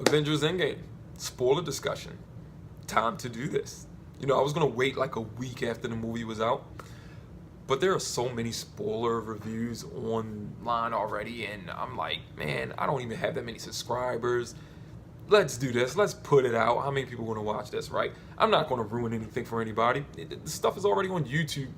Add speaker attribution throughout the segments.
Speaker 1: Avengers Endgame, spoiler discussion. Time to do this. You know, I was gonna wait like a week after the movie was out, but there are so many spoiler reviews online already, and I'm like, man, I don't even have that many subscribers. Let's do this. Let's put it out. How many people are gonna watch this, right? I'm not gonna ruin anything for anybody. The stuff is already on YouTube.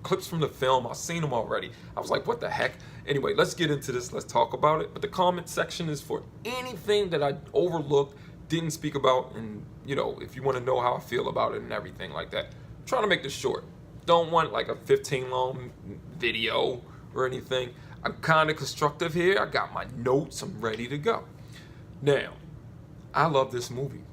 Speaker 1: Clips from the film, I've seen them already. I was like, what the heck? Anyway, let's get into this. Let's talk about it. But the comment section is for anything that I overlooked, didn't speak about, and you know, if you want to know how I feel about it and everything like that. I'm trying to make this short. Don't want like a 15 long video or anything. I'm kind of constructive here. I got my notes. I'm ready to go. Now, I love this movie.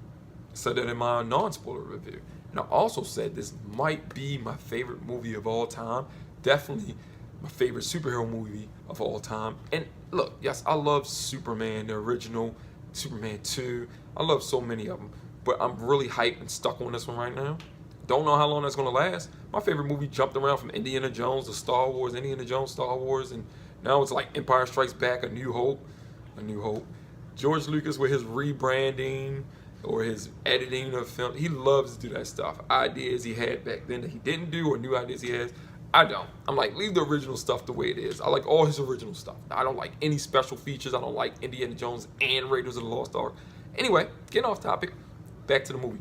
Speaker 1: I said that in my non-spoiler review. And I also said this might be my favorite movie of all time. Definitely my favorite superhero movie of all time. And look, yes, I love Superman, the original, Superman 2. I love so many of them. But I'm really hyped and stuck on this one right now. Don't know how long that's going to last. My favorite movie jumped around from Indiana Jones to Star Wars, Indiana Jones, Star Wars, and now it's like Empire Strikes Back, A New Hope. A New Hope. George Lucas with his rebranding or his editing of film, he loves to do that stuff. Ideas he had back then that he didn't do, or new ideas he has. I don't. I'm like, leave the original stuff the way it is. I like all his original stuff. I don't like any special features. I don't like Indiana Jones and Raiders of the Lost Ark. Anyway, getting off topic, back to the movie.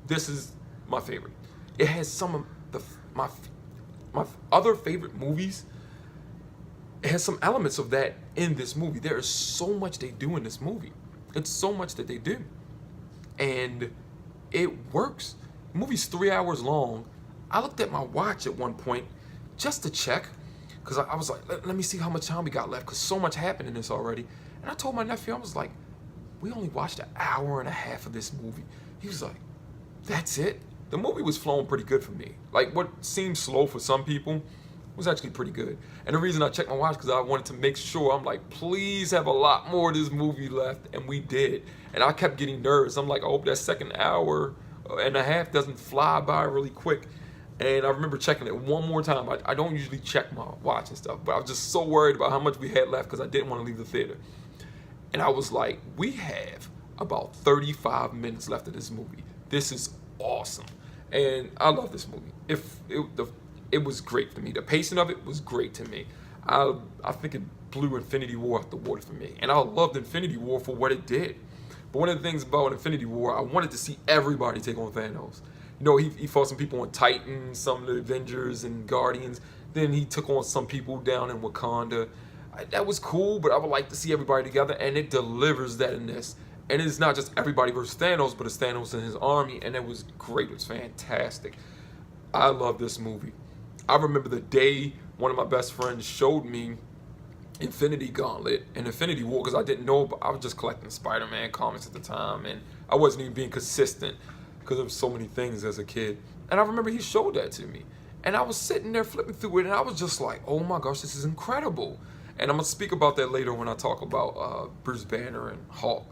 Speaker 1: This is my favorite. It has some of my other favorite movies. It has some elements of that in this movie. There is so much they do in this movie. It's so much that they do. And it works. The movie's 3 hours long. I looked at my watch at one point just to check, because I was like, let me see how much time we got left, because so much happened in this already. And I told my nephew, I was like, we only watched an hour and a half of this movie. He was like, that's it? The movie was flowing pretty good for me. Like, what seemed slow for some people was actually pretty good. And the reason I checked my watch, because I wanted to make sure, I'm like, please have a lot more of this movie left, and we did. And I kept getting nervous. I'm like, I hope that second hour and a half doesn't fly by really quick. And I remember checking it one more time. I don't usually check my watch and stuff, but I was just so worried about how much we had left because I didn't want to leave the theater. And I was like, we have about 35 minutes left of this movie. This is awesome. And I love this movie. It was great for me. The pacing of it was great to me. I think it blew Infinity War out the water for me. And I loved Infinity War for what it did. But one of the things about Infinity War, I wanted to see everybody take on Thanos. You know, he fought some people on Titan, some of the Avengers and Guardians. Then he took on some people down in Wakanda. That was cool, but I would like to see everybody together, and it delivers that in this. And it's not just everybody versus Thanos, but it's Thanos and his army, and it was great. It was fantastic. I love this movie. I remember the day one of my best friends showed me Infinity Gauntlet and Infinity War, because I didn't know, but I was just collecting Spider-Man comics at the time, and I wasn't even being consistent because there was so many things as a kid. And I remember he showed that to me, and I was sitting there flipping through it, and I was just like, oh my gosh, this is incredible. And I'm going to speak about that later when I talk about Bruce Banner and Hulk.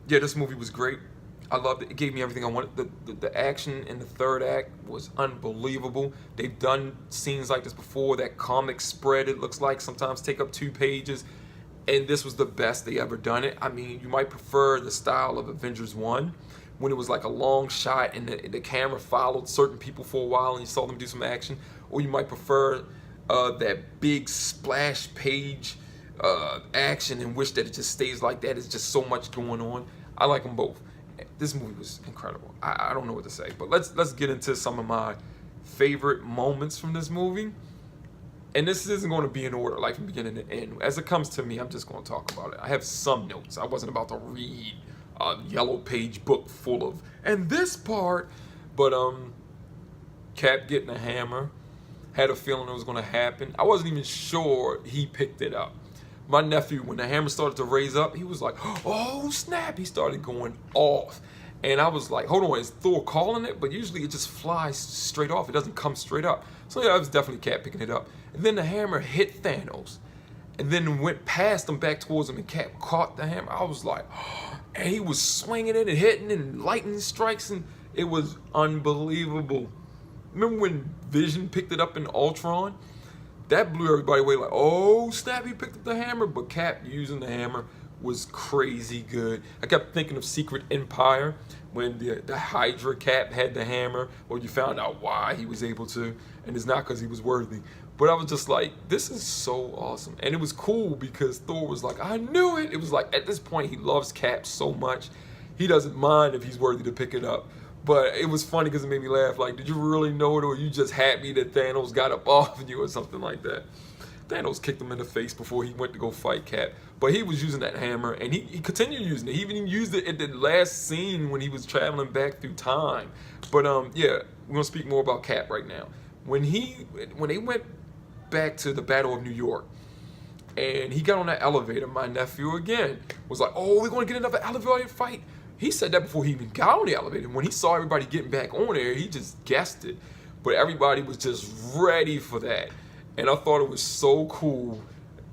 Speaker 1: Yeah, this movie was great. I loved it. It gave me everything I wanted. The action in the third act was unbelievable. They've done scenes like this before. That comic spread, it looks like, sometimes take up 2 pages. And this was the best they ever done it. I mean, you might prefer the style of Avengers 1, when it was like a long shot and the camera followed certain people for a while and you saw them do some action. Or you might prefer that big splash page action and wish that it just stays like that. It's just so much going on. I like them both. This movie was incredible. I don't know what to say, but let's get into some of my favorite moments from this movie. And this isn't going to be in order, like from beginning to end. As it comes to me, I'm just going to talk about it. I have some notes. I wasn't about to read a yellow page book full of, and this part, but Cap getting a hammer, had a feeling it was going to happen. I wasn't even sure he picked it up. My nephew, when the hammer started to raise up, he was like, oh snap, he started going off. And I was like, hold on, is Thor calling it? But usually it just flies straight off. It doesn't come straight up. So yeah, it was definitely Cap picking it up. And then the hammer hit Thanos. And then went past him back towards him, and Cap caught the hammer. I was like, and he was swinging it and hitting it and lightning strikes, and it was unbelievable. Remember when Vision picked it up in Ultron? That blew everybody away, like, oh snap, he picked up the hammer. But Cap using the hammer was crazy good. I kept thinking of Secret Empire when the Hydra Cap had the hammer, or you found out why he was able to, and it's not because he was worthy. But I was just like, this is so awesome. And it was cool because Thor was like, I knew it. It was like, at this point, he loves Cap so much, he doesn't mind if he's worthy to pick it up. But it was funny because it made me laugh. Like, did you really know it, or you just happy that Thanos got up off of you or something like that? Thanos kicked him in the face before he went to go fight Cap. But he was using that hammer, and he continued using it. He even used it at the last scene when he was traveling back through time. But yeah, we're gonna speak more about Cap right now. When they went back to the Battle of New York, and he got on that elevator, my nephew again was like, "Oh, we're gonna get another elevator fight." He said that before he even got on the elevator. When he saw everybody getting back on there, he just guessed it. But everybody was just ready for that. And I thought it was so cool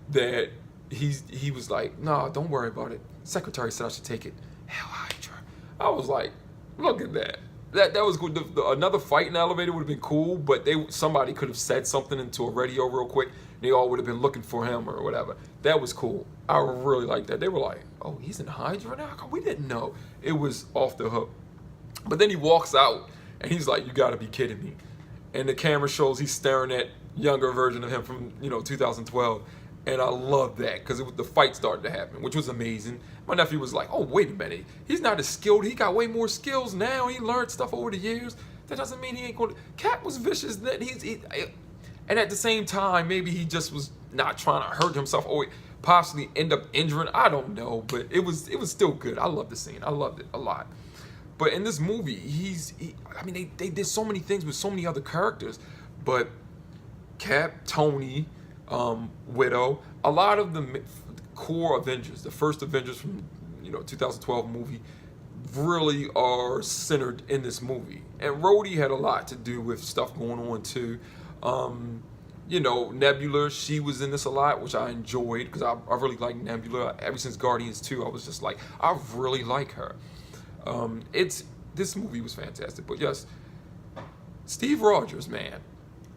Speaker 1: that he was like, "Nah, don't worry about it. Secretary said I should take it." Hell Hydra. I was like, look at that. That was good. Another fight in the elevator would have been cool, but somebody could have said something into a radio real quick. They all would have been looking for him or whatever. That was cool. I really liked that. They were like, "Oh, he's in Hydra now? We didn't know." It was off the hook. But then he walks out, and he's like, "You got to be kidding me." And the camera shows he's staring at younger version of him from 2012, and I love that because the fight started to happen, which was amazing. My nephew was like, "Oh, wait a minute, he's not as skilled. He got way more skills now. He learned stuff over the years. That doesn't mean he ain't going to." Cap was vicious. That and at the same time, maybe he just was not trying to hurt himself or possibly end up injuring. I don't know, but it was still good. I loved the scene. I loved it a lot. But in this movie, they did so many things with so many other characters, but Cap, Tony, Widow, a lot of the core Avengers, the first Avengers from 2012 movie, really are centered in this movie. And Rhodey had a lot to do with stuff going on too. Nebula, she was in this a lot, which I enjoyed because I really like Nebula. Ever since Guardians 2, I was just like, I really like her. This movie was fantastic. But yes, Steve Rogers, man.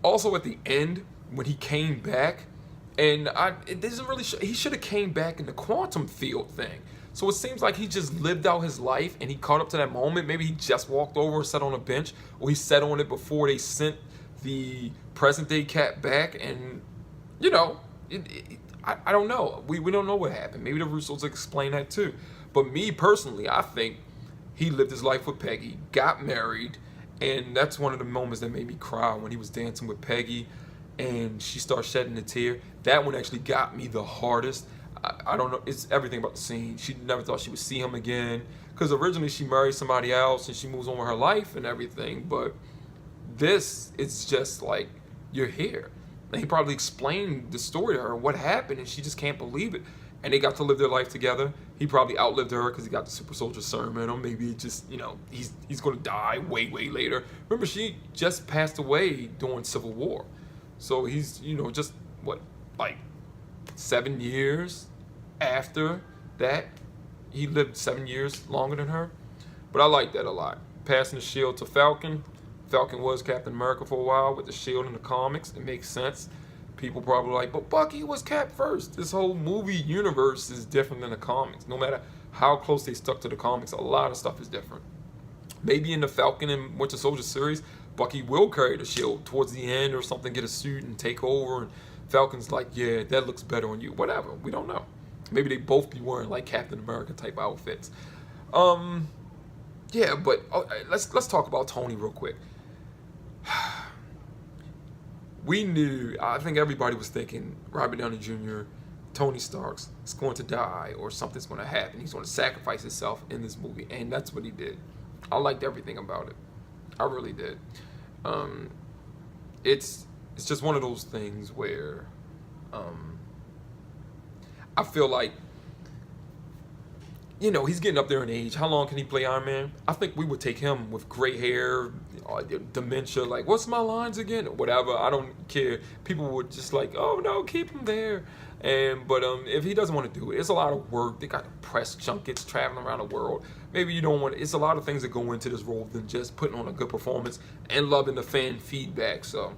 Speaker 1: Also at the end when he came back, and it doesn't really he should have came back in the quantum field thing. So it seems like he just lived out his life and he caught up to that moment. Maybe he just walked over and sat on a bench, or he sat on it before they sent the present day Cap back. And I don't know. We don't know what happened. Maybe the Russos explain that too. But me personally, I think he lived his life with Peggy, got married, and that's one of the moments that made me cry when he was dancing with Peggy and she started shedding a tear. That one actually got me the hardest. I don't know. It's everything about the scene. She never thought she would see him again because originally she married somebody else and she moves on with her life and everything. But it's just like, you're here. And he probably explained the story to her, what happened, and she just can't believe it. And they got to live their life together. He probably outlived her because he got the super soldier serum in him. Maybe it just, he's going to die way, way later. Remember, she just passed away during Civil War. So he's, just, 7 years after that? He lived 7 years longer than her. But I like that a lot. Passing the shield to Falcon. Falcon was Captain America for a while with the shield in the comics. It makes sense. People probably like, but Bucky was Cap first. This whole movie universe is different than the comics. No matter how close they stuck to the comics, a lot of stuff is different. Maybe in the Falcon and Winter Soldier series, Bucky will carry the shield towards the end or something, get a suit and take over. And Falcon's like, yeah, that looks better on you. Whatever. We don't know. Maybe they both be wearing like Captain America type outfits. Yeah, but let's talk about Tony real quick. We knew, I think everybody was thinking Robert Downey Jr., Tony Stark's is going to die or something's going to happen. He's going to sacrifice himself in this movie, and that's what he did. I liked everything about it. I really did. It's just one of those things where I feel like, he's getting up there in age. How long can he play Iron Man? I think we would take him with gray hair, dementia, like, what's my lines again? Whatever, I don't care. People would just like, oh no, keep him there. But if he doesn't want to do it, it's a lot of work. They got press junkets traveling around the world. Maybe you don't want it's a lot of things that go into this role than just putting on a good performance and loving the fan feedback. So,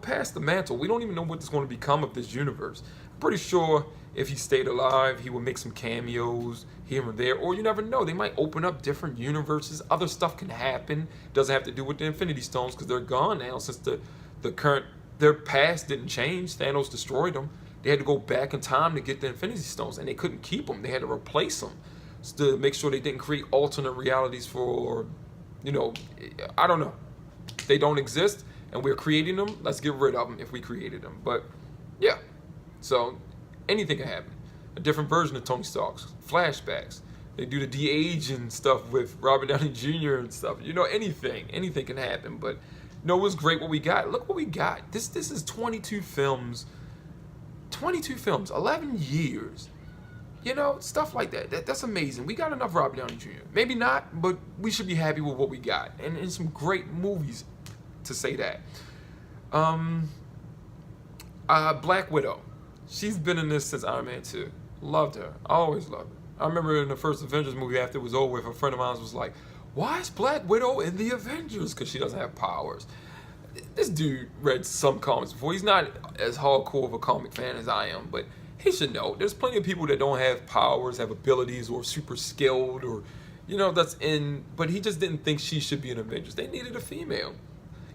Speaker 1: pass the mantle. We don't even know what is going to become of this universe. Pretty sure if he stayed alive, he would make some cameos here and there, or you never know. They might open up different universes. Other stuff can happen. Doesn't have to do with the Infinity Stones because they're gone now since the current their past didn't change. Thanos destroyed them. They had to go back in time to get the Infinity Stones, and they couldn't keep them. They had to replace them to make sure they didn't create alternate realities for, I don't know. They don't exist, and we're creating them. Let's get rid of them if we created them. But yeah, so anything can happen. A different version of Tony Stark's flashbacks. They do the de-aging stuff with Robert Downey Jr. and stuff. Anything can happen. But it was great what we got. Look what we got. This is 22 films. 22 films, 11 years. Stuff like that. That's amazing. We got enough Robert Downey Jr. Maybe not, but we should be happy with what we got. And some great movies to say that. Black Widow. She's been in this since Iron Man 2. Loved her. I always loved her. I remember in the first Avengers movie, after it was over with, a friend of mine was like, why is Black Widow in the Avengers? Because she doesn't have powers. This dude read some comics before. He's not as hardcore of a comic fan as I am, but he should know. There's plenty of people that don't have powers, have abilities, or super skilled, or, but he just didn't think she should be in Avengers. They needed a female.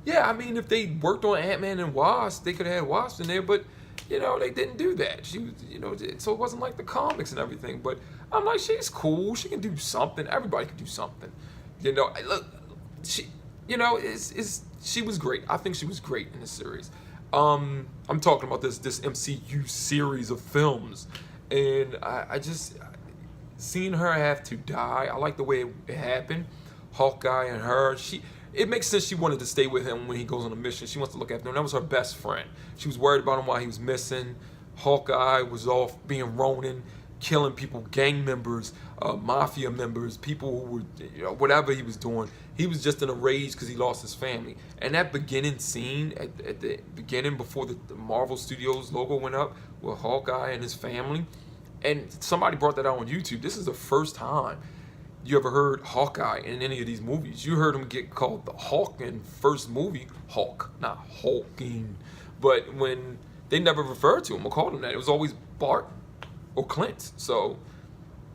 Speaker 1: Yeah, I mean, if they worked on Ant-Man and Wasp, they could have had Wasp in there, but, they didn't do that. She was, so it wasn't like the comics and everything, but I'm like, she's cool. She can do something. Everybody can do something. Look, she, she was great. I think she was great in this series. I'm talking about this MCU series of films, and I just seeing her have to die. I like the way it happened. Hawkeye and her. It makes sense she wanted to stay with him when he goes on a mission. She wants to look after him. That was her best friend. She was worried about him while he was missing. Hawkeye was off being Ronin, killing people, gang members, mafia members, people who were, whatever he was doing. He was just in a rage because he lost his family. And that beginning scene, at the beginning before the Marvel Studios logo went up, with Hawkeye and his family, and somebody brought that out on YouTube. This is the first time you ever heard Hawkeye in any of these movies. You heard him get called the Hawk in first movie. Hawk, not Hawking. But when they never referred to him or called him that, it was always Bart or Clint. So,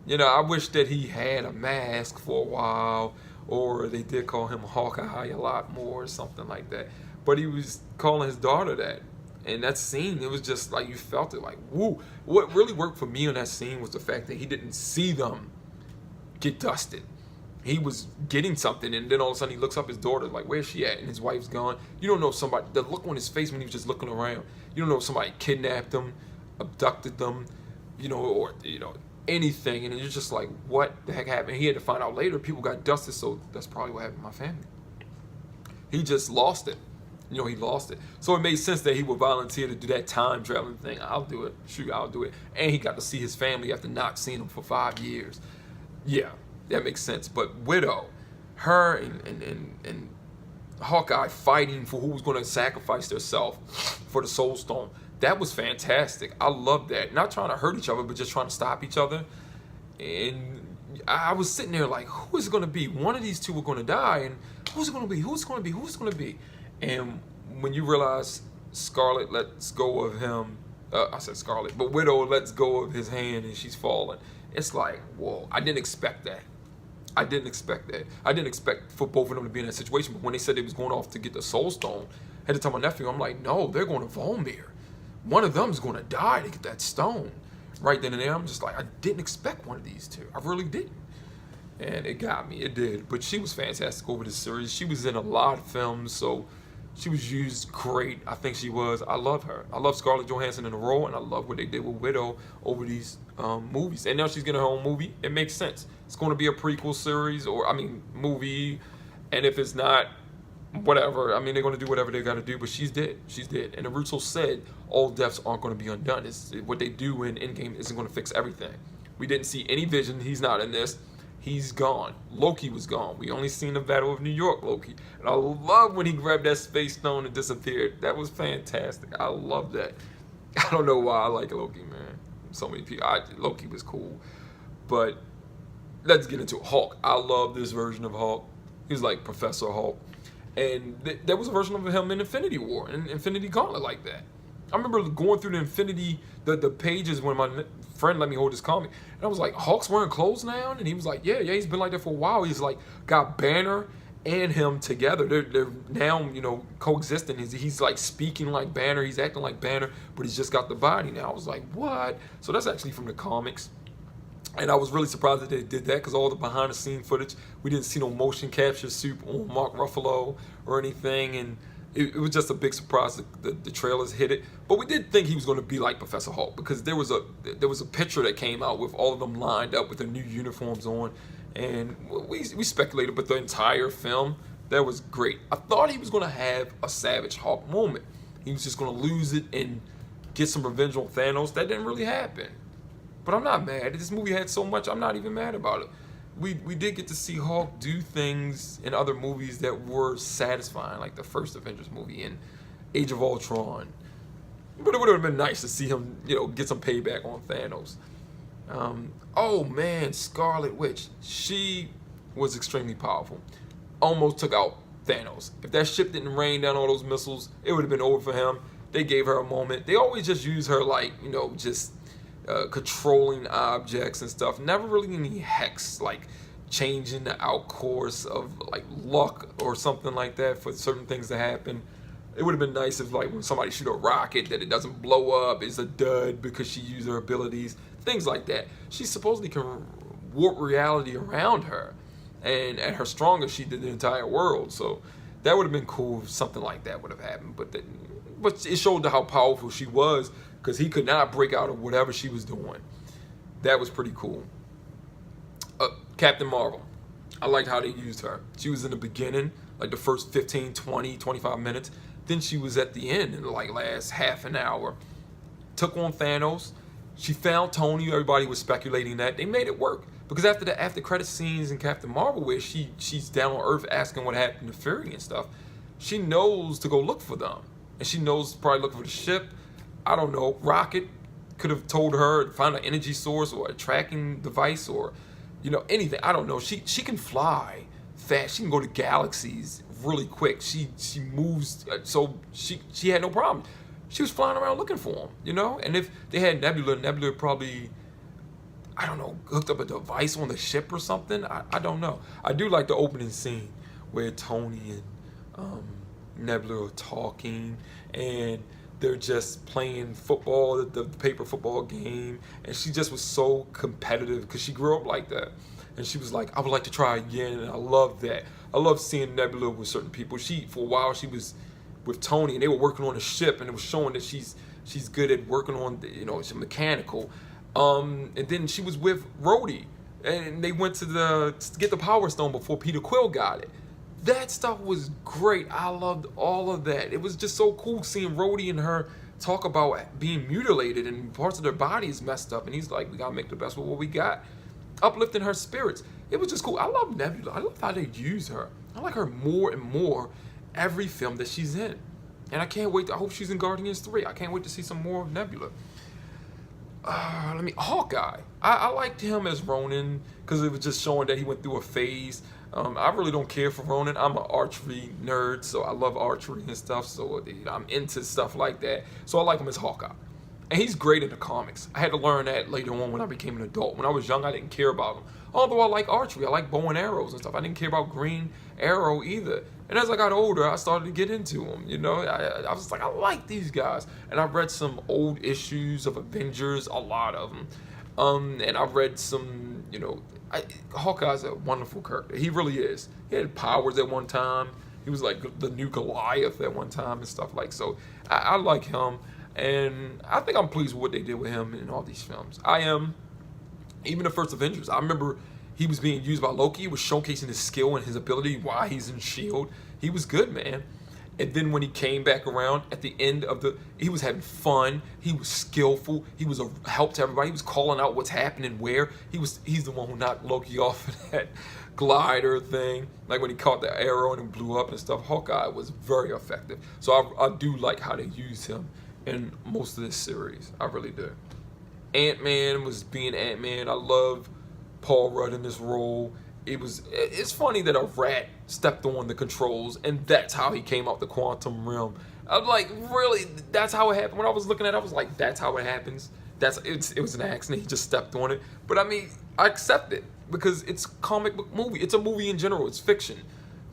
Speaker 1: I wish that he had a mask for a while, or they did call him Hawkeye a lot more or something like that. But he was calling his daughter that. And that scene, it was just like, you felt it like, woo. What really worked for me on that scene was the fact that he didn't see them get dusted. He was getting something, and then all of a sudden he looks up, his daughter's like, where's she at? And his wife's gone. You don't know if somebody, the look on his face when he was just looking around, you don't know if somebody kidnapped them, abducted them, or anything. And you're just like, what the heck happened? He had to find out later. People got dusted, so that's probably what happened to my family. He just lost it. He lost it. So it made sense that he would volunteer to do that time traveling thing. I'll do it. Shoot, I'll do it. And he got to see his family after not seeing them for 5 years. Yeah, that makes sense. But Widow, her and Hawkeye fighting for who was going to sacrifice themselves for the Soul Stone, that was fantastic. I love that. Not trying to hurt each other, but just trying to stop each other. And I was sitting there like, who is it going to be? One of these two are going to die, and who's it going to be? Who's it going to be? Who's it going to be? And when you realize Scarlet lets go of him, I said Scarlet, but Widow lets go of his hand and she's falling. It's like, whoa, I didn't expect that. I didn't expect for both of them to be in that situation. But when they said they was going off to get the Soul Stone, I had to tell my nephew, I'm like, no, they're going to Volmir. One of them is going to die to get that stone. Right then and there, I'm just like, I didn't expect one of these two. I really didn't. And it got me, it did. But she was fantastic over this series. She was in a lot of films, so she was used great. I think she was. I love her. I love Scarlett Johansson in the role, and I love what they did with Widow over these movies. And now she's getting her own movie. It makes sense. It's going to be a prequel series, movie. And if it's not, whatever. They're going to do whatever they got to do. But she's dead. She's dead. And the Russo said all deaths aren't going to be undone. What they do in Endgame isn't going to fix everything. We didn't see any Vision. He's not in this. He's gone. Loki was gone. We only seen the Battle of New York Loki. And I love when he grabbed that space stone and disappeared. That was fantastic. I love that. I don't know why I like Loki, man. So many people. Loki was cool. But let's get into Hulk. I love this version of Hulk. He was like Professor Hulk. And there was a version of him in Infinity War and Infinity Gauntlet like that. I remember going through the pages when my friend let me hold his comic, and I was like, Hulk's wearing clothes now, and he was like, yeah, he's been like that for a while. He's like got Banner and him together. They're now, coexisting. He's like speaking like Banner, he's acting like Banner, but he's just got the body now. I was like, what? So that's actually from the comics. And I was really surprised that they did that, because all the behind the scene footage, we didn't see no motion capture suit on Mark Ruffalo or anything, and it was just a big surprise that the trailers hit it. But we did think he was going to be like Professor Hulk, because there was a picture that came out with all of them lined up with their new uniforms on, and we speculated, but the entire film, that was great. I thought he was going to have a Savage Hulk moment. He was just going to lose it and get some revenge on Thanos. That didn't really happen. But I'm not mad. This movie had so much, I'm not even mad about it. We did get to see Hulk do things in other movies that were satisfying, like the first Avengers movie and Age of Ultron. But it would have been nice to see him, get some payback on Thanos. Oh man, Scarlet Witch. She was extremely powerful. Almost took out Thanos. If that ship didn't rain down all those missiles, it would have been over for him. They gave her a moment. They always just use her like, just controlling objects and stuff. Never really any hex, like changing the outcourse of like luck or something like that for certain things to happen. It would have been nice if, like, when somebody shoot a rocket, that it doesn't blow up, it's a dud because she used her abilities, things like that. She supposedly can warp reality around her, and at her strongest, she did the entire world. So that would have been cool if something like that would have happened. But it showed how powerful she was, because he could not break out of whatever she was doing. That was pretty cool. Captain Marvel. I liked how they used her. She was in the beginning, like the first 15, 20, 25 minutes. Then she was at the end in the last half an hour. Took on Thanos. She found Tony. Everybody was speculating that. They made it work. Because after the after credit scenes in Captain Marvel, where she's down on Earth asking what happened to Fury and stuff, she knows to go look for them. And she knows to probably look for the ship. I don't know. Rocket could have told her to find an energy source or a tracking device, or anything. I don't know. She can fly fast. She can go to galaxies really quick. She moves, so she had no problem. She was flying around looking for him, And if they had Nebula probably, I don't know, hooked up a device on the ship or something. I don't know. I do like the opening scene where Tony and Nebula are talking, and they're just playing football, the paper football game, and she just was so competitive because she grew up like that. And she was like, I would like to try again, and I love that. I love seeing Nebula with certain people. For a while, she was with Tony, and they were working on a ship, and it was showing that she's good at working on, she's mechanical. And then she was with Rhodey, and they went to get the Power Stone before Peter Quill got it. That stuff was great. I loved all of that. It was just so cool seeing Rhodey and her talk about being mutilated and parts of their bodies messed up. And he's like, we got to make the best with what we got. Uplifting her spirits. It was just cool. I love Nebula. I love how they use her. I like her more and more every film that she's in. And I can't wait. I hope she's in Guardians 3. I can't wait to see some more of Nebula. Hawkeye. I liked him as Ronin because it was just showing that he went through a phase. I really don't care for Ronin. I'm an archery nerd, so I love archery and stuff. So I'm into stuff like that. So I like him as Hawkeye. And he's great in the comics. I had to learn that later on when I became an adult. When I was young, I didn't care about him. Although I like archery, I like bow and arrows and stuff. I didn't care about Green Arrow either. And as I got older, I started to get into them. I was like, I like these guys. And I read some old issues of Avengers, a lot of them. And I read some, Hawkeye's a wonderful character. He really is. He had powers at one time. He was like the new Goliath at one time and stuff like so. I like him. And I think I'm pleased with what they did with him in all these films. I am. Even the first Avengers, I remember he was being used by Loki. He was showcasing his skill and his ability, why he's in S.H.I.E.L.D. He was good, man. And then when he came back around at the end of he was having fun. He was skillful. He was a help to everybody. He was calling out what's happening where. He's the one who knocked Loki off of that glider thing. Like when he caught the arrow and it blew up and stuff. Hawkeye was very effective. So I do like how they use him in most of this series. I really do. Ant-Man was being Ant-Man. I love Paul Rudd in this role. It's funny that a rat stepped on the controls, and that's how he came out the quantum realm. I'm like, really? That's how it happened? When I was looking at it, I was like, that's how it happens? It was an accident. He just stepped on it. But I mean, I accept it because it's a comic book movie. It's a movie in general. It's fiction.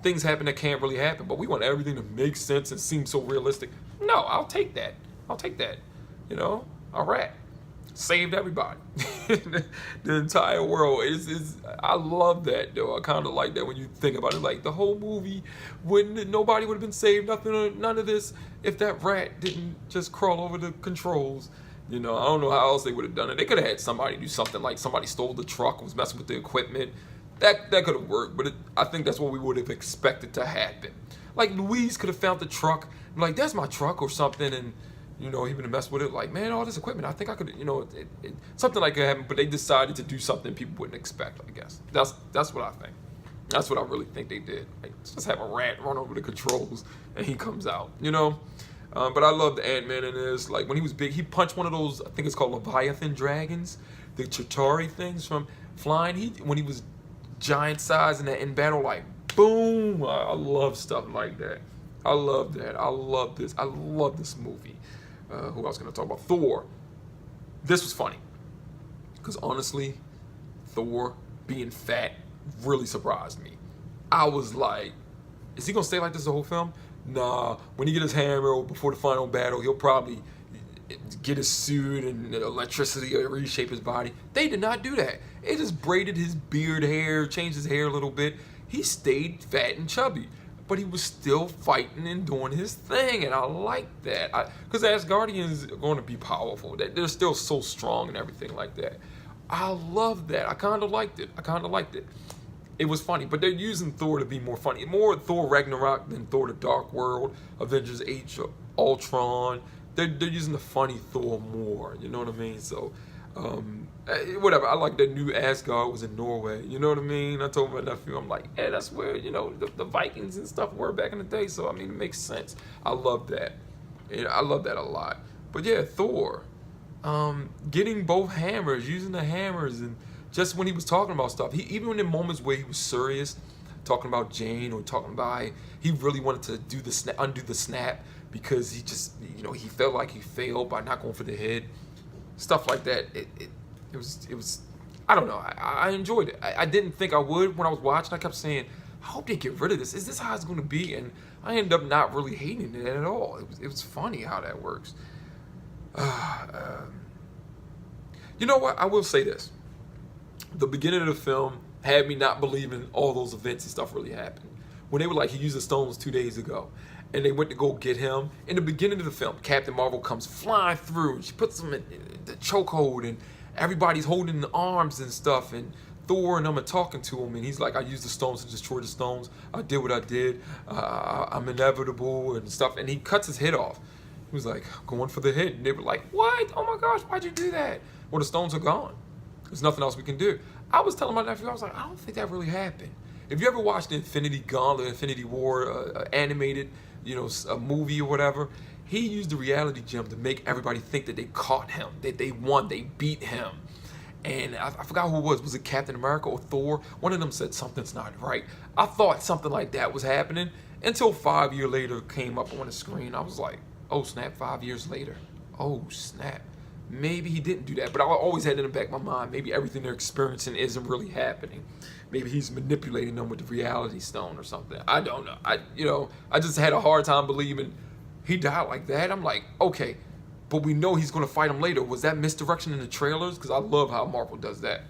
Speaker 1: Things happen that can't really happen, but we want everything to make sense and seem so realistic. No, I'll take that. I'll take that. You know, a rat saved everybody. The entire world is. I love that though. I kind of like that when you think about it. Like the whole movie, nobody would have been saved. None of this if that rat didn't just crawl over the controls. You know, I don't know how else they would have done it. They could have had somebody do something like somebody stole the truck, was messing with the equipment. That could have worked, but I think that's what we would have expected to happen. Like Louise could have found the truck, and like that's my truck or something, and you know he would have messed with it. Like, man, all this equipment, I think I could, you know, something like that happened. But they decided to do something people wouldn't expect. I guess that's what I think. That's what I really think they did. Like, just have a rat run over the controls and he comes out. You know. But I love the Ant-Man in this. Like when he was big, he punched one of those, I think it's called Leviathan dragons, the Chitauri things from flying. When he was giant size in battle, like boom. I love stuff like that. I love that. I love this. I love this movie. Who else can I talk about? Thor. This was funny because honestly, Thor being fat really surprised me. I was like, is he gonna stay like this the whole film? Nah, when he get his hammer before the final battle, he'll probably get his suit and electricity or reshape his body. They did not do that. It just braided his beard hair, changed his hair a little bit. He stayed fat and chubby, but he was still fighting and doing his thing, and I like that. Because Asgardians are going to be powerful. They're still so strong and everything like that. I love that. I kind of liked it. It was funny, but they're using Thor to be more funny. More Thor Ragnarok than Thor the Dark World, Avengers Age of Ultron. They're using the funny Thor more, you know what I mean? So, whatever. I like that new Asgard was in Norway, you know what I mean? I told my nephew, I'm like, hey, that's where, you know, the Vikings and stuff were back in the day. So, I mean, it makes sense. I love that. You know, I love that a lot. But yeah, Thor, getting both hammers, using the hammers, and just when he was talking about stuff, even in moments where he was serious, talking about Jane or talking about he really wanted to do undo the snap because he just, you know, he felt like he failed by not going for the head, stuff like that. It was I don't know. I enjoyed it. I didn't think I would when I was watching. I kept saying, I hope they get rid of this. Is this how it's going to be? And I ended up not really hating it at all. It was funny how that works. You know what? I will say this. The beginning of the film had me not believing all those events and stuff really happened. When they were like, he used the stones 2 days ago, and they went to go get him. In the beginning of the film, Captain Marvel comes flying through, and she puts him in the chokehold, and everybody's holding the arms and stuff, and Thor and them are talking to him, and he's like, I used the stones to destroy the stones. I did what I did. I'm inevitable and stuff. And he cuts his head off. He was like, going for the head. And they were like, what? Oh my gosh, why'd you do that? Well, the stones are gone. There's nothing else we can do. I was telling my nephew, I was like, I don't think that really happened. If you ever watched the Infinity Gauntlet, Infinity War, animated, you know, a movie or whatever, he used the reality gem to make everybody think that they caught him, that they won, they beat him. And I forgot who it was. Was it Captain America or Thor? One of them said something's not right. I thought something like that was happening until 5 years later came up on the screen. I was like, oh snap, 5 years later. Oh snap. Maybe he didn't do that, but I always had in the back of my mind, maybe everything they're experiencing isn't really happening. Maybe he's manipulating them with the reality stone or something. I don't know. I just had a hard time believing he died like that. I'm like, okay, but we know he's going to fight him later. Was that misdirection in the trailers? Because I love how Marvel does that.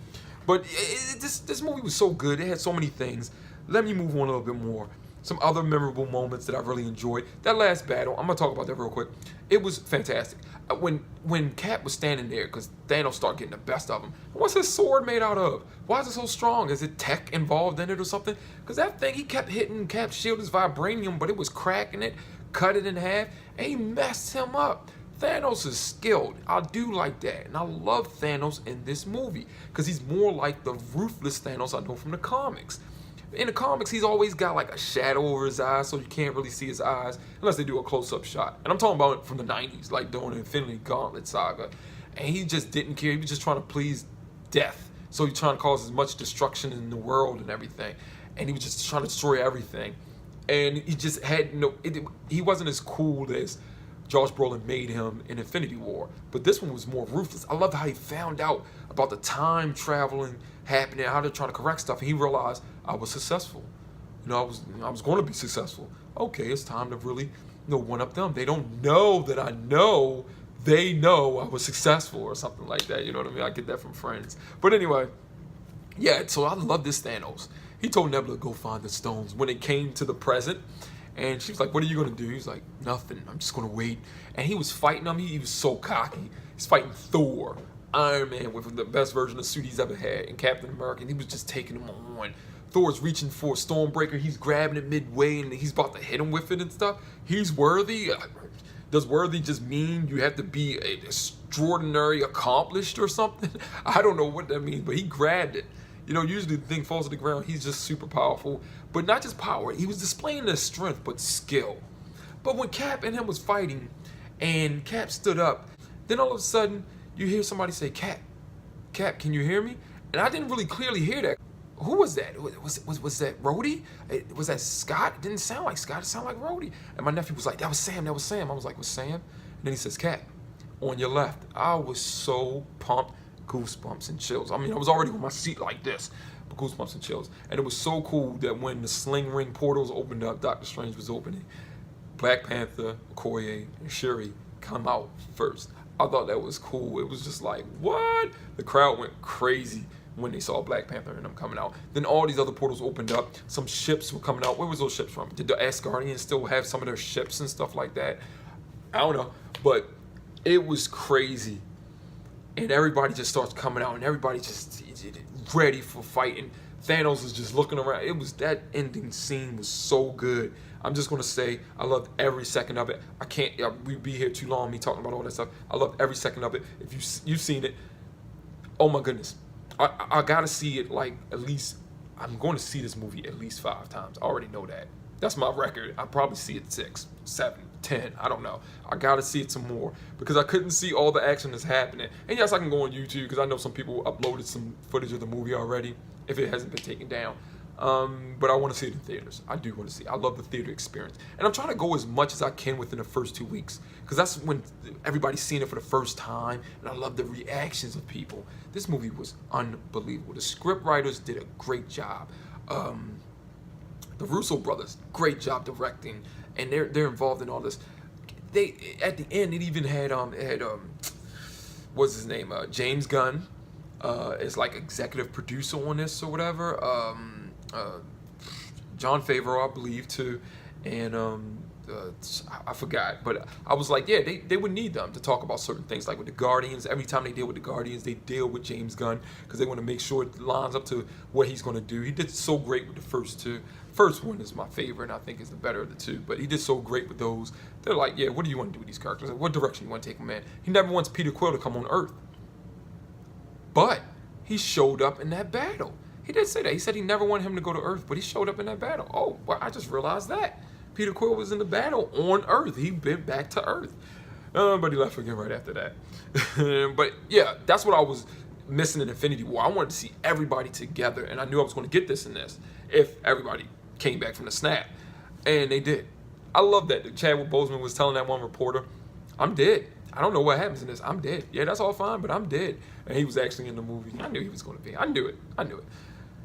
Speaker 1: But this movie was so good. It had so many things. Let me move on a little bit more. Some other memorable moments that I really enjoyed. That last battle, I'm going to talk about that real quick. It was fantastic. When Cap was standing there, because Thanos started getting the best of him, what's his sword made out of? Why is it so strong? Is it tech involved in it or something? Because that thing, he kept hitting Cap's shield as vibranium, but it was cracking it, cut it in half, and he messed him up. Thanos is skilled. I do like that. And I love Thanos in this movie, because he's more like the ruthless Thanos I know from the comics. In the comics, he's always got like a shadow over his eyes, so you can't really see his eyes unless they do a close-up shot. And I'm talking about it from the 90s, like during the Infinity Gauntlet saga. And he just didn't care. He was just trying to please death. So he's trying to cause as much destruction in the world and everything. And he was just trying to destroy everything. and he just had he wasn't as cool as Josh Brolin made him in Infinity War, but this one was more ruthless. I loved how he found out about the time traveling happening, how they're trying to correct stuff, and he realized I was successful. I was going to be successful. Okay, it's time to really, one up them. They don't know that I know. They know I was successful or something like that. You know what I mean? I get that from friends. But anyway, yeah. So I love this Thanos. He told Nebula to go find the stones when it came to the present. And she was like, what are you going to do? He was like, nothing. I'm just going to wait. And he was fighting him. He was so cocky. He's fighting Thor, Iron Man with the best version of suit he's ever had, and Captain America. And he was just taking him on. Thor's reaching for Stormbreaker. He's grabbing it midway, and he's about to hit him with it and stuff. He's worthy. Does worthy just mean you have to be extraordinary accomplished or something? I don't know what that means, but he grabbed it. Usually the thing falls to the ground. He's just super powerful, but not just power. He was displaying his strength, but skill. But when Cap and him was fighting, and Cap stood up, then all of a sudden you hear somebody say, "Cap, Cap, can you hear me?" And I didn't really clearly hear that. Who was that? Was that Rhodey? Was that Scott? It didn't sound like Scott. It sounded like Rhodey. And my nephew was like, "That was Sam. That was Sam." I was like, "Was Sam?" And then he says, "Cap, on your left." I was so pumped. Goosebumps and chills. I mean, I was already on my seat like this, but goosebumps and chills. And it was so cool that when the Sling Ring portals opened up, Doctor Strange was opening, Black Panther, Okoye, and Shuri come out first. I thought that was cool. It was just like, what? The crowd went crazy when they saw Black Panther and them coming out. Then all these other portals opened up. Some ships were coming out. Where was those ships from? Did the Asgardians still have some of their ships and stuff like that? I don't know. But it was crazy. And everybody just starts coming out, and everybody just ready for fighting. Thanos is just looking around. That ending scene was so good. I'm just gonna say I loved every second of it. I can't. We'd be here too long me talking about all that stuff. I loved every second of it. If you've seen it, oh my goodness, I gotta see it like at least. I'm going to see this movie at least 5 times. I already know that. That's my record. I'll probably see it 6, 7, 10. I don't know. I gotta see it some more because I couldn't see all the action that's happening. And yes, I can go on YouTube because I know some people uploaded some footage of the movie already if it hasn't been taken down. But I want to see it in theaters. I do want to see it. I love the theater experience. And I'm trying to go as much as I can within the first 2 weeks because that's when everybody's seeing it for the first time. And I love the reactions of people. This movie was unbelievable. The script writers did a great job. The Russo brothers, great job directing. And they're involved in all this. They at the end it even had what's his name, James Gunn as like executive producer on this or whatever. John Favreau, I believe, too, and I forgot, but I was like, yeah, they would need them to talk about certain things, like with the Guardians. Every time they deal with the Guardians, they deal with James Gunn because they want to make sure it lines up to what he's going to do. He did so great with the first 2. First one is my favorite, and I think is the better of the 2. But he did so great with those. They're like, yeah, what do you want to do with these characters? What direction you want to take them in? He never wants Peter Quill to come on Earth, but he showed up in that battle. He did say that. He said he never wanted him to go to Earth, but he showed up in that battle. Oh, well, I just realized that. Peter Quill was in the battle on Earth. He been back to Earth. But he left again right after that. But yeah, that's what I was missing in Infinity War. I wanted to see everybody together, and I knew I was going to get this in this if everybody came back from the snap. And they did. I love that. Chadwick Boseman was telling that one reporter, I'm dead. I don't know what happens in this. I'm dead. Yeah, that's all fine, but I'm dead. And he was actually in the movie. I knew he was going to be. I knew it.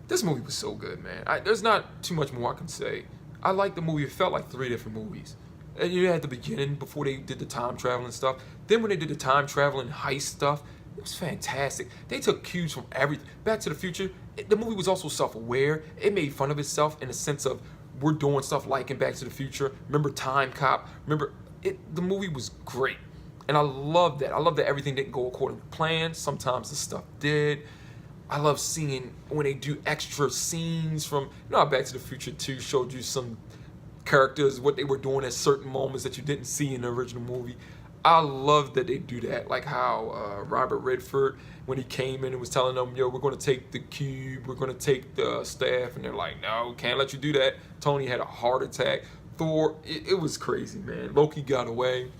Speaker 1: This movie was so good, man. There's not too much more I can say. I liked the movie. It felt like 3 different movies. And you had the beginning before they did the time traveling stuff. Then when they did the time traveling heist stuff, it was fantastic. They took cues from everything. Back to the Future, the movie was also self-aware. It made fun of itself in the sense of we're doing stuff like in Back to the Future. Remember Time Cop? Remember, the movie was great. And I love that. I love that everything didn't go according to plan. Sometimes the stuff did. I love seeing when they do extra scenes from, how Back to the Future 2 showed you some characters, what they were doing at certain moments that you didn't see in the original movie. I love that they do that, like how Robert Redford, when he came in and was telling them, yo, we're going to take the cube, we're going to take the staff, and they're like, no, can't let you do that. Tony had a heart attack. Thor, it was crazy, man. Loki got away.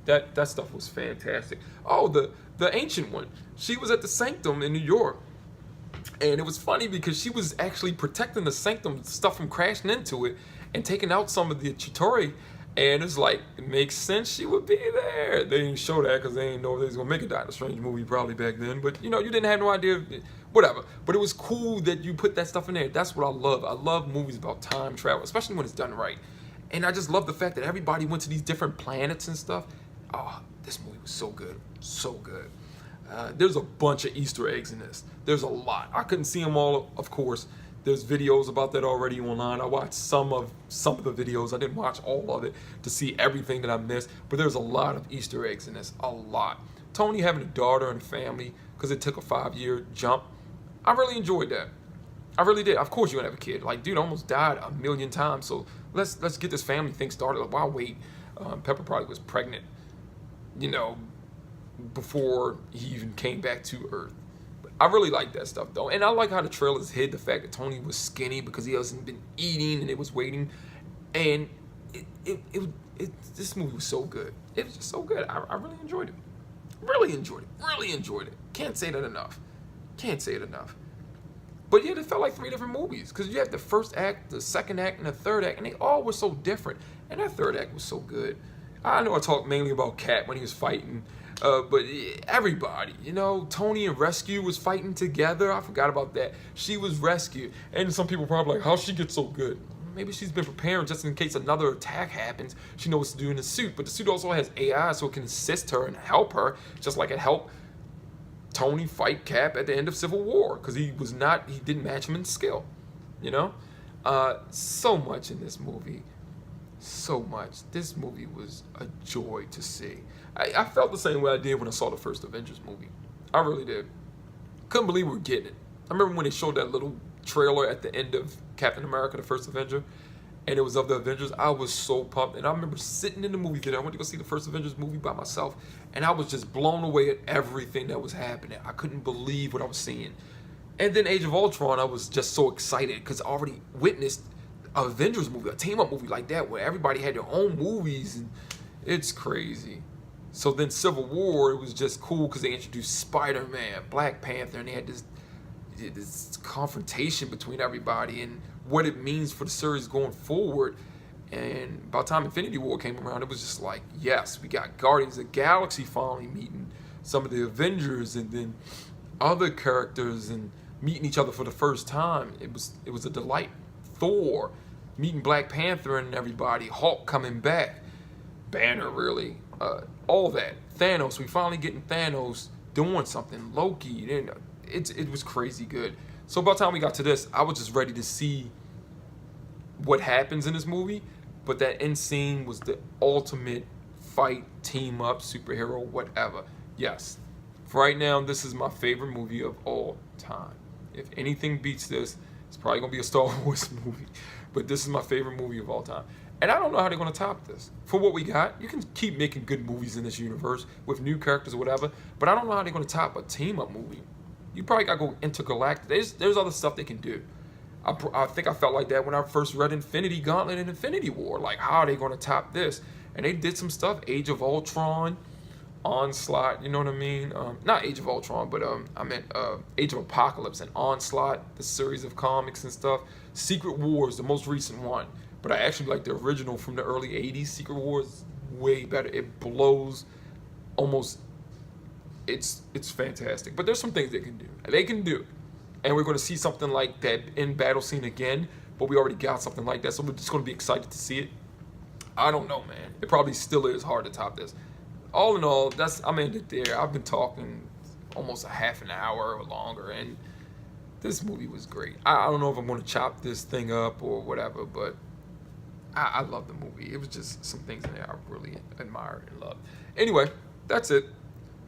Speaker 1: That stuff was fantastic. Oh, the Ancient One, she was at the Sanctum in New York. And it was funny because she was actually protecting the Sanctum stuff from crashing into it. and taking out some of the Chitauri. And it's like, it makes sense she would be there. They didn't show that because they didn't know if they was going to make a Doctor Strange movie probably back then. But, you know, you didn't have no idea, whatever. But it was cool that you put that stuff in there. That's what I love. I love movies about time travel, especially when it's done right. And I just love the fact that everybody went to these different planets and stuff. Oh, this movie was so good. So good. There's a bunch of Easter eggs in this. There's a lot. I couldn't see them all, of course. There's videos about that already online. I watched some of the videos. I didn't watch all of it to see everything that I missed. But there's a lot of Easter eggs in this. A lot. Tony having a daughter and a family because it took a 5-year jump. I really enjoyed that. I really did. Of course you're gonna have a kid. Like, dude, I almost died a million times. So let's get this family thing started. Like, why wait? Pepper probably was pregnant, you know, before he even came back to Earth. I really like that stuff though, and I like how the trailers hid the fact that Tony was skinny because he hasn't been eating and it was waiting, and this movie was so good. It was just so good. I really enjoyed it. Really enjoyed it. Really enjoyed it. Can't say that enough. Can't say it enough. But yeah, it felt like 3 different movies because you have the first act, the second act, and the third act, and they all were so different. And that third act was so good. I know I talked mainly about Cat when he was fighting. But everybody, you know, Tony and Rescue was fighting together. I forgot about that. She was Rescue. And some people probably like, how'd she get so good? Maybe she's been preparing just in case another attack happens. She knows what to do in the suit. But the suit also has AI, so it can assist her and help her, just like it helped Tony fight Cap at the end of Civil War. Because he didn't match him in skill, you know? So much in this movie. So much. This movie was a joy to see. I felt the same way I did when I saw the first Avengers movie. I really did. Couldn't believe we were getting it. I remember when they showed that little trailer at the end of Captain America, the first Avenger, and it was of the Avengers. I was so pumped. And I remember sitting in the movie theater. I went to go see the first Avengers movie by myself, and I was just blown away at everything that was happening. I couldn't believe what I was seeing. And then Age of Ultron, I was just so excited because I already witnessed an Avengers movie, a team-up movie like that, where everybody had their own movies, and it's crazy. So then Civil War, it was just cool because they introduced Spider-Man, Black Panther, and they had this confrontation between everybody and what it means for the series going forward. And by the time Infinity War came around, it was just like, yes, we got Guardians of the Galaxy finally meeting some of the Avengers, and then other characters and meeting each other for the first time. It was a delight. Thor meeting Black Panther and everybody, Hulk coming back, Banner, really, all that. Thanos, we finally getting Thanos doing something. Loki, it was crazy good. So by the time we got to this, I was just ready to see what happens in this movie. But that end scene was the ultimate fight, team up, superhero, whatever. Yes, for right now, this is my favorite movie of all time. If anything beats this, it's probably gonna be a Star Wars movie. But this is my favorite movie of all time. And I don't know how they're going to top this. For what we got, you can keep making good movies in this universe with new characters or whatever, but I don't know how they're going to top a team-up movie. You probably got to go intergalactic. There's other stuff they can do. I think I felt like that when I first read Infinity Gauntlet and Infinity War. Like, how are they going to top this? And they did some stuff. Age of Ultron, Onslaught, you know what I mean? Not Age of Ultron, but I meant Age of Apocalypse and Onslaught, the series of comics and stuff. Secret Wars, the most recent one. But I actually like the original from the early 80s. Secret Wars, way better. It blows almost, it's fantastic. But there's some things they can do. They can do. And we're going to see something like that in battle scene again. But we already got something like that. So we're just going to be excited to see it. I don't know, man. It probably still is hard to top this. All in all, I'm ended there. I've been talking almost a half an hour or longer. And this movie was great. I don't know if I'm going to chop this thing up or whatever, but I love the movie. It was just some things in there I really admired and loved. Anyway, that's it.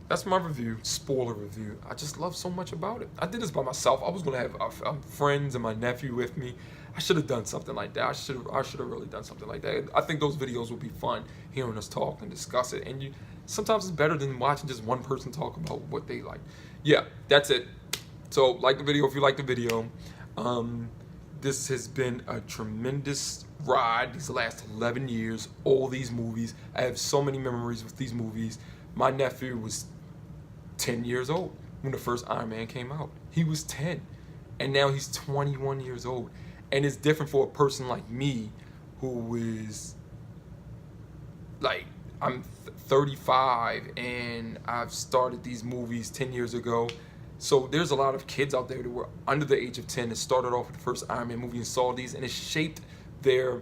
Speaker 1: That's my review, spoiler review. I just love so much about it. I did this by myself. I was going to have friends and my nephew with me. I should have done something like that. I should have really done something like that. I think those videos would be fun, hearing us talk and discuss it. And sometimes it's better than watching just one person talk about what they like. Yeah, that's it. So like the video if you like the video. This has been a tremendous ride these last 11 years, all these movies. I have so many memories with these movies. My nephew was 10 years old when the first Iron Man came out. He was 10, and now he's 21 years old. And it's different for a person like me who is like, I'm 35 and I've started these movies 10 years ago. So there's a lot of kids out there that were under the age of 10 that started off with the first Iron Man movie and saw these, and it shaped their,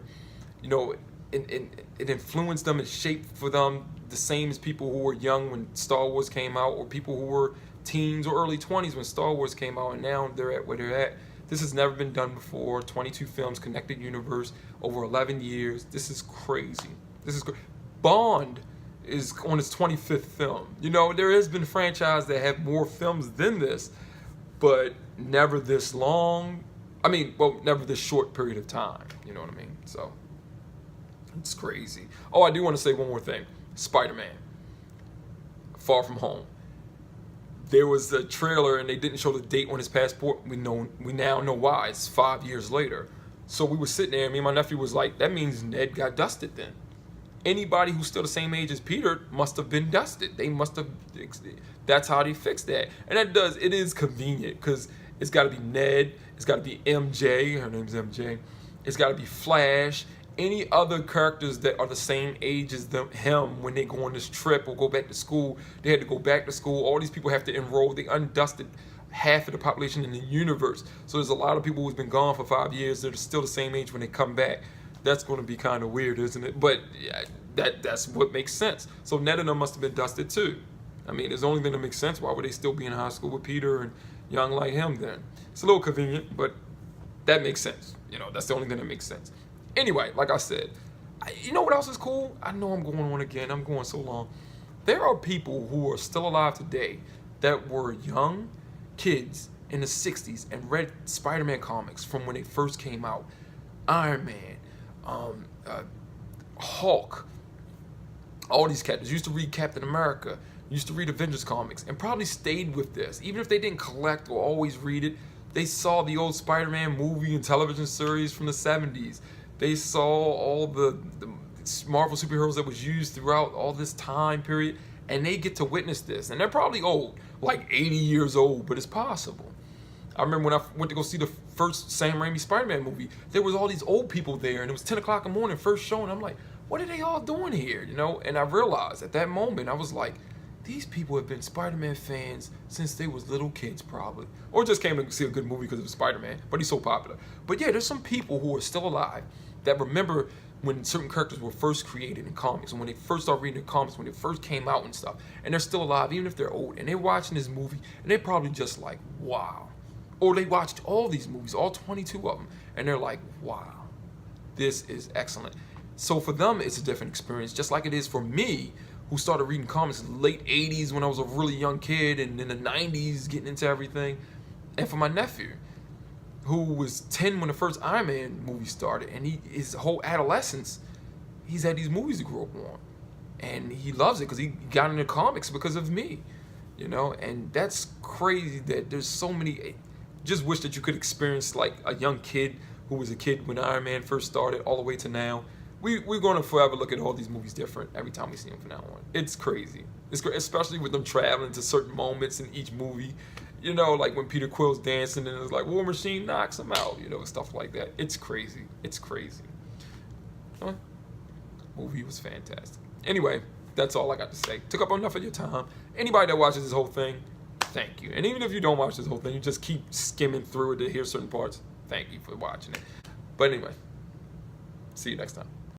Speaker 1: you know, it influenced them, it shaped for them the same as people who were young when Star Wars came out, or people who were teens or early 20s when Star Wars came out, and now they're at where they're at. This has never been done before. 22 films, connected universe, over 11 years. This is crazy. This is Bond is on its 25th film. You know, there has been franchises that have more films than this, but never this long. I mean, well, never this short period of time. You know what I mean? So, it's crazy. Oh, I do want to say one more thing. Spider-Man, Far From Home. There was a trailer and they didn't show the date on his passport. We now know why. It's 5 years later. So we were sitting there, and me and my nephew was like, that means Ned got dusted then. Anybody who's still the same age as Peter must have been dusted. They must have, that's how they fixed that. And it is convenient, because it's got to be Ned, it's got to be MJ, her name's MJ, it's got to be Flash, any other characters that are the same age as him when they go on this trip or go back to school. They had to go back to school. All these people have to enroll. They undusted half of the population in the universe. So there's a lot of people who's been gone for 5 years that are still the same age when they come back. That's going to be kind of weird, isn't it? But yeah, that's what makes sense. So Ned and them must have been dusted too. I mean, it's the only thing that makes sense. Why would they still be in high school with Peter and young like him then? It's a little convenient, but that makes sense. You know, that's the only thing that makes sense. Anyway, like I said, you know what else is cool? I know I'm going on again. I'm going so long. There are people who are still alive today that were young kids in the 60s and read Spider-Man comics from when they first came out. Iron Man, Hulk, all these characters. Used to read Captain America, used to read Avengers comics, and probably stayed with this. Even if they didn't collect or always read it, they saw the old Spider-Man movie and television series from the 70s. They saw all the Marvel superheroes that was used throughout all this time period, and they get to witness this. And they're probably old, like 80 years old, but it's possible. I remember when I went to go see the first Sam Raimi Spider-Man movie, there was all these old people there, and it was 10 o'clock in the morning, first show, and I'm like, what are they all doing here, you know? And I realized at that moment, I was like, these people have been Spider-Man fans since they was little kids, probably. Or just came to see a good movie because it was Spider-Man, but he's so popular. But yeah, there's some people who are still alive that remember when certain characters were first created in comics, and when they first started reading the comics, when they first came out and stuff, and they're still alive, even if they're old, and they're watching this movie, and they're probably just like, wow. Or they watched all these movies, all 22 of them, and they're like, wow, this is excellent. So for them, it's a different experience, just like it is for me, who started reading comics in the late 80s when I was a really young kid, and in the 90s getting into everything. And for my nephew, who was 10 when the first Iron Man movie started, and his whole adolescence, he's had these movies to grow up on. And he loves it because he got into comics because of me, you know? And that's crazy that there's so many. Just wish that you could experience like a young kid who was a kid when Iron Man first started all the way to now. We're going to forever look at all these movies different every time we see them from now on. It's crazy. It's great, especially with them traveling to certain moments in each movie. You know, like when Peter Quill's dancing and it's like War Machine knocks him out, you know, stuff like that. It's crazy. It's crazy. Huh? Movie was fantastic. Anyway, that's all I got to say. Took up enough of your time. Anybody that watches this whole thing, thank you. And even if you don't watch this whole thing, you just keep skimming through it to hear certain parts, thank you for watching it. But anyway, see you next time.